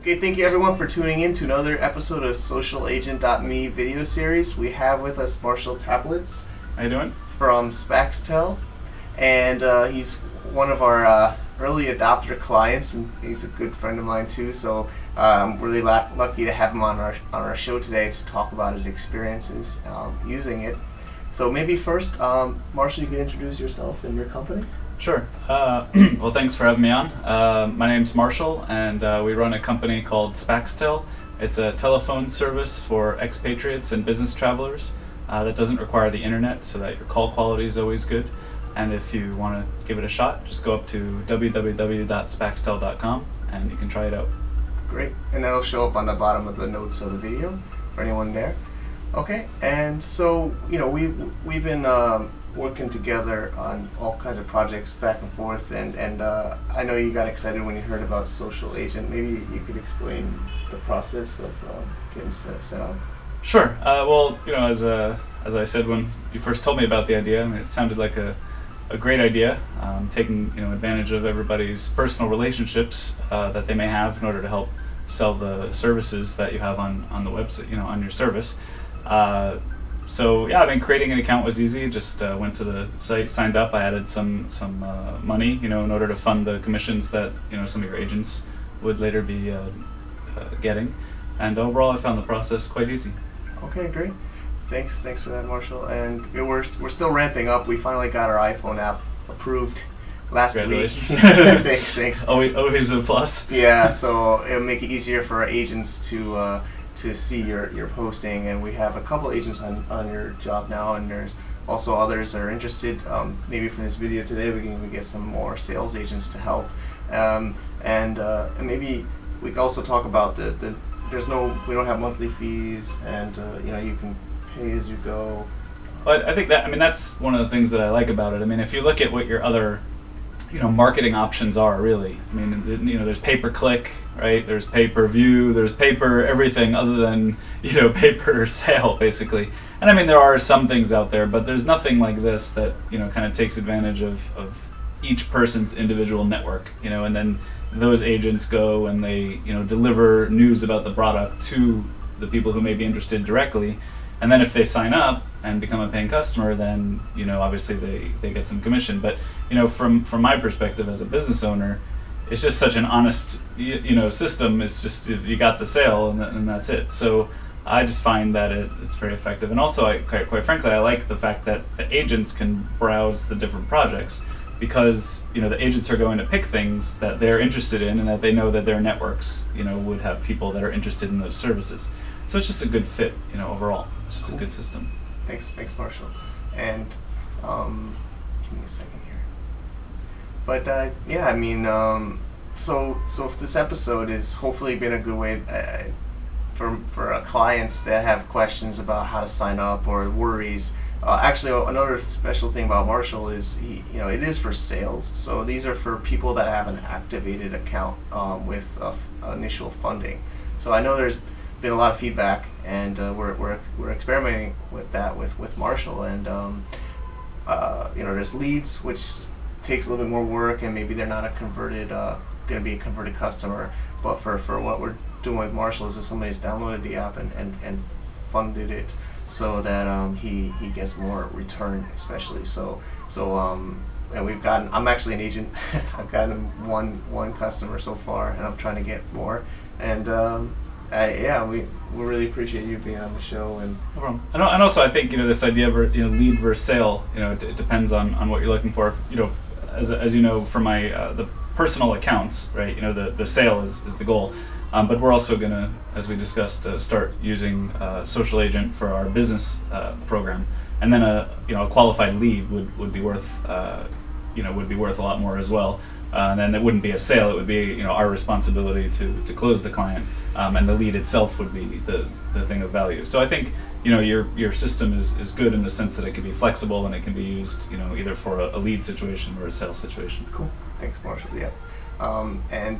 Okay, thank you everyone for tuning in to another episode of SocialAgent.me video series. We have with us Marshall Taplits. How you doing? From Spaxtel, and he's one of our early adopter clients, and he's a good friend of mine too. So I'm really lucky to have him on our show today to talk about his experiences using it. So maybe first, Marshall, you can introduce yourself and your company. Sure. Well, thanks for having me on. My name's Marshall, and we run a company called Spaxtel. It's a telephone service for expatriates and business travelers that doesn't require the internet, so that your call quality is always good. And if you want to give it a shot, just go up to www.spaxtel.com and you can try it out. Great. And that'll show up on the bottom of the notes of the video for anyone there. Okay. And so, we've been working together on all kinds of projects back and forth, and I know you got excited when you heard about Social Agent. Maybe you could explain the process of getting set up. Sure. Well, as I said when you first told me about the idea, I mean, it sounded like a great idea, taking advantage of everybody's personal relationships that they may have in order to help sell the services that you have on the website, on your service. So yeah, I mean, creating an account was easy. Just went to the site, signed up. I added some money, in order to fund the commissions that some of your agents would later be getting. And overall, I found the process quite easy. Okay, great. Thanks for that, Marshall. And we're still ramping up. We finally got our iPhone app approved last week. Thanks. Always a plus. Yeah, so it'll make it easier for our agents to see your posting, and we have a couple agents on your job now, and there's also others that are interested. Maybe from this video today we can even get some more sales agents to help, and maybe we can also talk about we don't have monthly fees, and you can pay as you go. Well, I think that's one of the things that I like about it. I mean, if you look at what your other marketing options are, really, I mean, there's pay-per-click, right? There's pay-per-view, there's everything other than pay-per-sale, basically. And I mean, there are some things out there, but there's nothing like this that kind of takes advantage of each person's individual network, and then those agents go and they deliver news about the product to the people who may be interested directly. And then if they sign up and become a paying customer, then obviously they get some commission. But from my perspective as a business owner, it's just such an honest system. It's just, if you got the sale and that's it. So I just find that it's very effective. And also, quite frankly, I like the fact that the agents can browse the different projects, because the agents are going to pick things that they're interested in and that they know that their networks would have people that are interested in those services. So it's just a good fit, overall. It's just a good system. Thanks, Marshall. And give me a second here. But yeah, I mean, so if this episode is hopefully been a good way for clients that have questions about how to sign up or worries. Actually, another special thing about Marshall is it is for sales. So these are for people that have an activated account with initial funding. So I know there's been a lot of feedback, and we're experimenting with that with Marshall, and there's leads, which takes a little bit more work, and maybe they're not going to be a converted customer. But for what we're doing with Marshall is that somebody's downloaded the app and funded it, so that he gets more return, especially. So and I'm actually an agent. I've gotten one customer so far, and I'm trying to get more. And we really appreciate you being on the show. And no problem. And also, I think this idea of lead versus sale, it depends on what you're looking for. As you know, for my the personal accounts, right? The sale is the goal. But we're also going to, as we discussed, start using Social Agent for our business program, and then a qualified lead would be worth a lot more as well. And then it wouldn't be a sale; it would be our responsibility to close the client, and the lead itself would be the thing of value. So I think your system is good in the sense that it can be flexible and it can be used either for a lead situation or a sales situation. Cool. Thanks, Marshall. Yeah. And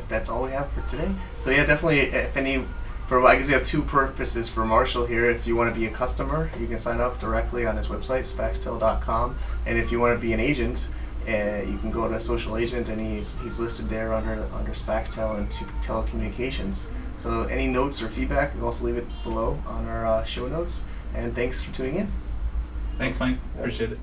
that's all we have for today. So yeah, definitely, I guess we have two purposes for Marshall here. If you want to be a customer, you can sign up directly on his website, spaxtel.com. And if you want to be an agent, You can go to Social Agent, and he's listed there under Spaxtel and Telecommunications. So any notes or feedback, you can also leave it below on our show notes. And thanks for tuning in. Thanks, Mike. Appreciate it.